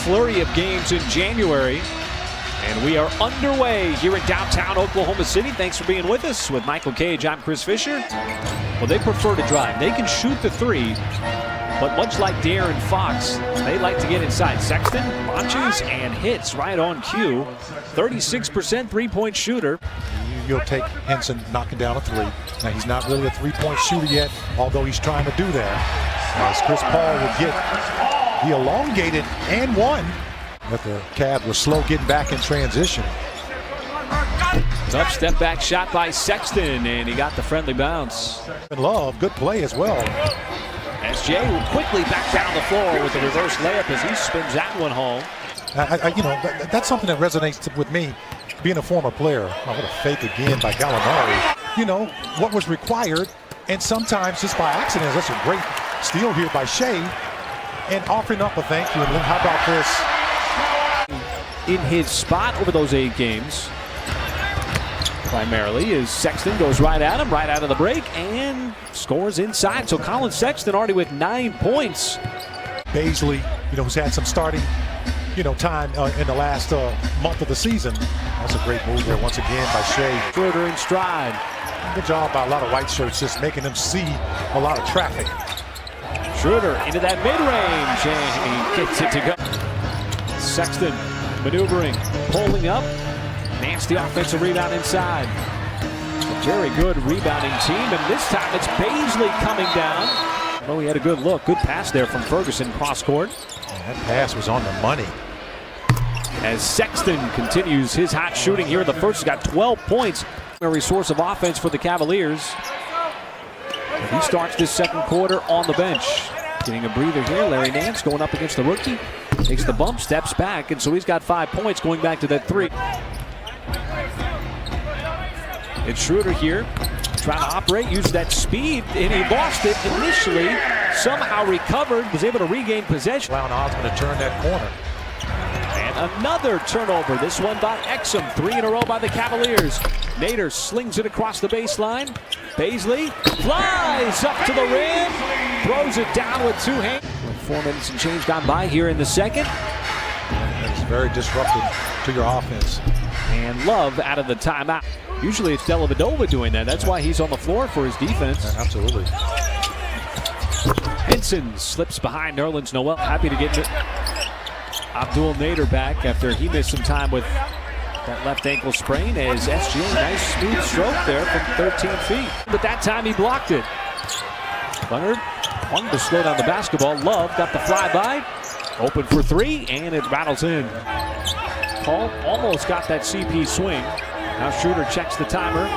flurry of games in January. And we are underway here in downtown Oklahoma City. Thanks for being with us. With Michael Cage, I'm Chris Fisher. Well, they prefer to drive. They can shoot the three, but much like De'Aaron Fox, they like to get inside. Sexton launches and hits right on cue. 36% three-point shooter. You'll take Henson knocking down a three. Now, he's not really a three-point shooter yet, although he's trying to do that. As Chris Paul would get the elongated and one. But the Cavs were slow getting back in transition. Tough step back shot by Sexton, and he got the friendly bounce. Love, good play as well. SJ will quickly back down the floor with the reverse layup as he spins that one home. That's something that resonates with me, being a former player. Oh, what a fake again by Gallinari. You know, what was required, and sometimes just by accident. That's a great steal here by Shea, and offering up a thank you. And then how about this? In his spot over those 8 games, primarily, is Sexton goes right at him, right out of the break, and scores inside. So Colin Sexton already with 9 points. Baisley, who's had some starting, time in the last month of the season. That's a great move there once again by Shea. Schröder in stride. Good job by a lot of white shirts, just making them see a lot of traffic. Schröder into that mid-range, and he gets it to go. Sexton maneuvering, pulling up. Nasty offensive rebound inside. A very good rebounding team, and this time it's Baisley coming down. Oh, he had a good look. Good pass there from Ferguson cross court. That pass was on the money. As Sexton continues his hot shooting here in the first, he's got 12 points. Primary source of offense for the Cavaliers. And he starts this second quarter on the bench. Getting a breather here. Larry Nance going up against the rookie. Takes the bump, steps back, and so he's got 5 points going back to that 3. It's Schröder here, trying to operate, use that speed, and he lost it initially. Somehow recovered, was able to regain possession. Allowing Osman to turn that corner. And another turnover, this one by Exum. 3 in a row by the Cavaliers. Nader slings it across the baseline. Baisley flies up to the rim, throws it down with 2 hands. 4 minutes and change gone by here in the second. It's very disruptive to your offense. And Love out of the timeout. Usually it's Dellavedova doing that. That's why he's on the floor for his defense. Yeah, absolutely. Henson slips behind Nerlens Noel. Happy to get Abdul Nader back after he missed some time with that left ankle sprain. As SGA, nice smooth stroke there from 13 feet. But that time he blocked it. Leonard wanted to slow down the basketball. Love got the flyby. Open for 3, and it rattles in. Paul almost got that CP swing. Now Schröder checks the timer,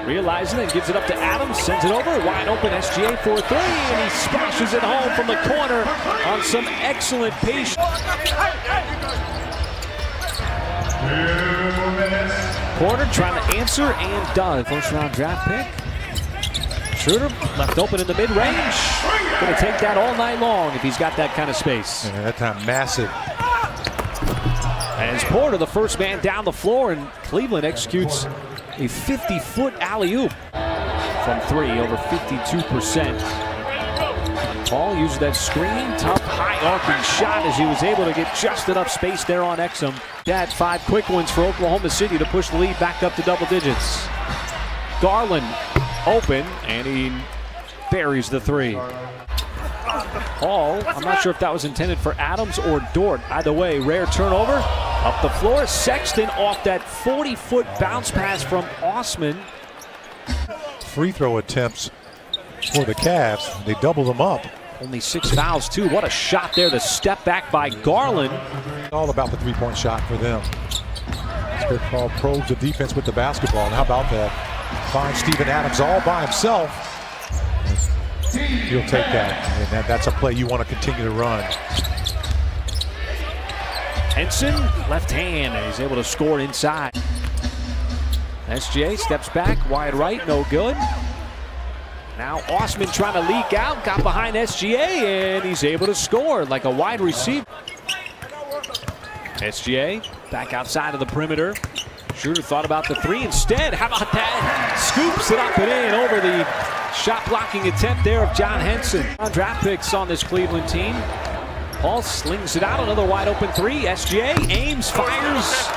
realizing it, gives it up to Adams, sends it over, wide open SGA for 3, and he splashes it home from the corner on some excellent patience. Porter trying to answer and does. First round draft pick. Schröder left open in the mid-range. Going to take that all night long if he's got that kind of space. And that time massive. As Porter, the first man down the floor, and Cleveland executes a 50-foot alley-oop from 3, over 52%. Paul uses that screen, tough, high-arcing shot as he was able to get just enough space there on Exum. That 5 quick ones for Oklahoma City to push the lead back up to double digits. Garland open, and he buries the 3. Paul, I'm not sure if that was intended for Adams or Dort. Either way, rare turnover. Up the floor, Sexton off that 40-foot bounce pass from Osman. Free throw attempts for the Cavs. They double them up. Only 6 fouls, too. What a shot there. The step back by Garland. All about the three-point shot for them. Chris Paul probes the defense with the basketball. And how about that? Finds Steven Adams all by himself. He'll take that, and that's a play you want to continue to run. Henson, left hand, and he's able to score inside. SGA steps back, wide right, no good. Now Osman trying to leak out, got behind SGA, and he's able to score like a wide receiver. SGA back outside of the perimeter. Schröder thought about the 3 instead. How about that? Scoops it up and in over the shot blocking attempt there of John Henson. Draft picks on this Cleveland team. Paul slings it out, another wide open three. SGA aims, fires,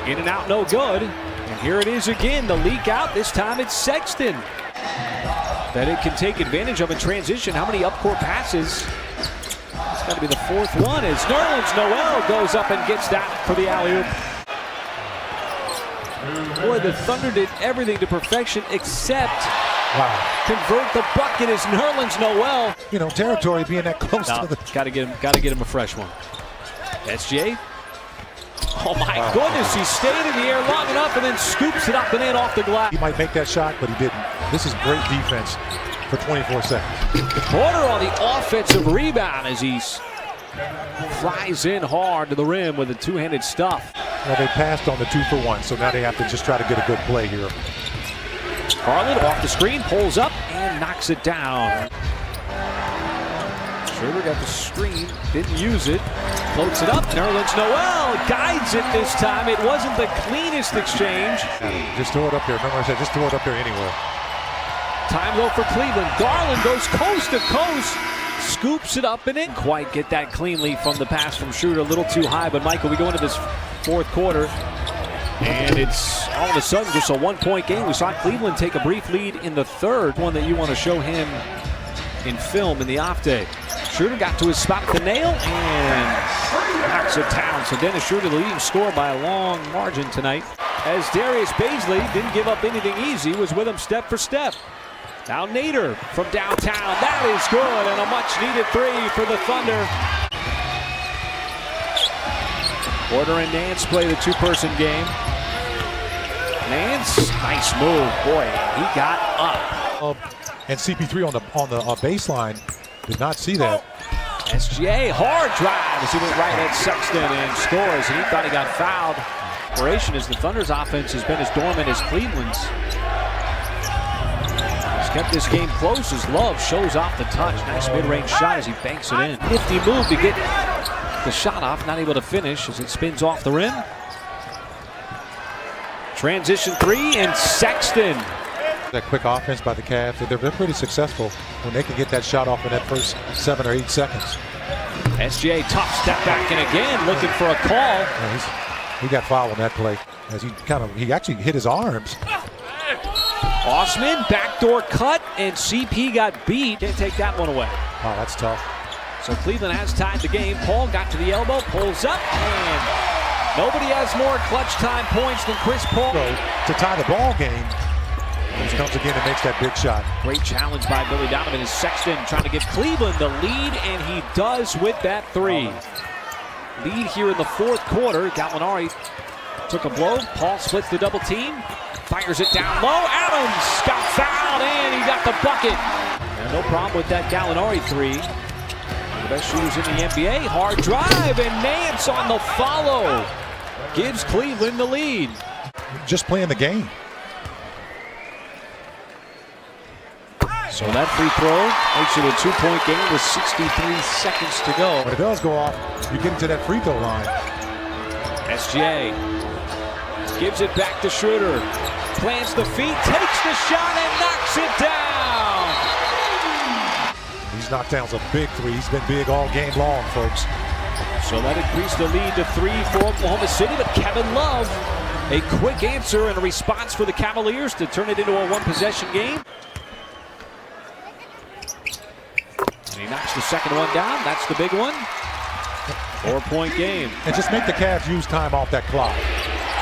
in and out, no good. And here it is again, the leak out. This time it's Sexton that it can take advantage of in transition. How many up-court passes? It's got to be the fourth one as Nerlens Noel goes up and gets that for the alley-oop. Boy, the Thunder did everything to perfection except convert the bucket as Nerlens Noel. You know, territory being that close to the... Got to get him a fresh one. SGA. Oh my goodness, he stayed in the air long enough and then scoops it up and in off the glass. He might make that shot, but he didn't. This is great defense for 24 seconds. Porter on the offensive rebound as he flies in hard to the rim with a two-handed stuff. Well, they passed on the 2-for-1, so now they have to just try to get a good play here. Garland off the screen, pulls up and knocks it down. Schröder got the screen, didn't use it, floats it up. Nerlens Noel guides it this time. It wasn't the cleanest exchange. Just throw it up there. Remember I said, just throw it up there anywhere. Time though for Cleveland. Garland goes coast to coast, scoops it up and in. Quite get that cleanly from the pass from Schröder, a little too high. But Michael, we go into this fourth quarter, and it's all of a sudden just a one-point game. We saw Cleveland take a brief lead in the third, one that you want to show him in film in the off day. Schröder got to his spot with the nail and knocks it down. So Dennis Schröder, the leading scorer by a long margin tonight. As Darius Baisley didn't give up anything easy, was with him step for step. Now Nader from downtown. That is good, and a much-needed three for the Thunder. Porter and Nance play the two-person game. Nance, nice move. Boy, he got up. And CP3 on the baseline did not see that. SGA, hard drive as he went right at Sexton and scores, and he thought he got fouled. Operation as the Thunder's offense has been as dormant as Cleveland's. He's kept this game close as Love shows off the touch. Nice mid-range shot as he banks it in. Nifty move to get the shot off, not able to finish as it spins off the rim. Transition three, and Sexton. That quick offense by the Cavs, they're pretty successful when they can get that shot off in that first 7 or 8 seconds. SGA tough step back and again looking for a call. Yeah, he got fouled on that play as he actually hit his arms. Osman backdoor cut and CP got beat. Can't take that one away. Oh, that's tough. So Cleveland has tied the game. Paul got to the elbow, pulls up, and nobody has more clutch time points than Chris Paul. To tie the ball game, he comes again and makes that big shot. Great challenge by Billy Donovan as Sexton trying to give Cleveland the lead, and he does with that three. Lead here in the fourth quarter. Gallinari took a blow. Paul splits the double team, fires it down low. Adams got fouled, and he got the bucket. And no problem with that Gallinari three. The best shooters in the NBA. Hard drive, and Nance on the follow gives Cleveland the lead. Just playing the game. So that free throw makes it a two-point game with 63 seconds to go. When it does go off, you get into that free throw line. SGA gives it back to Schröder. Plants the feet, takes the shot, and knocks it down. These knockdowns are big three. He's been big all game long, folks. So that increased the lead to 3 for Oklahoma City, but Kevin Love, a quick answer and a response for the Cavaliers to turn it into a one-possession game. And he knocks the second one down. That's the big one. 4-point game. And just make the Cavs use time off that clock.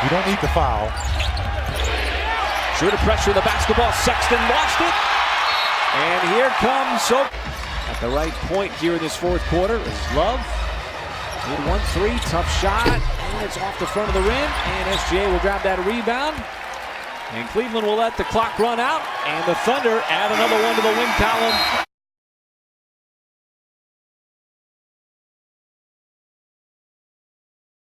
You don't need the foul. Schröder pressure the basketball. Sexton lost it. And here comes at the right point here in this fourth quarter is Love. Need 1-3, tough shot. And it's off the front of the rim. And SGA will grab that rebound. And Cleveland will let the clock run out. And the Thunder add another one to the win column.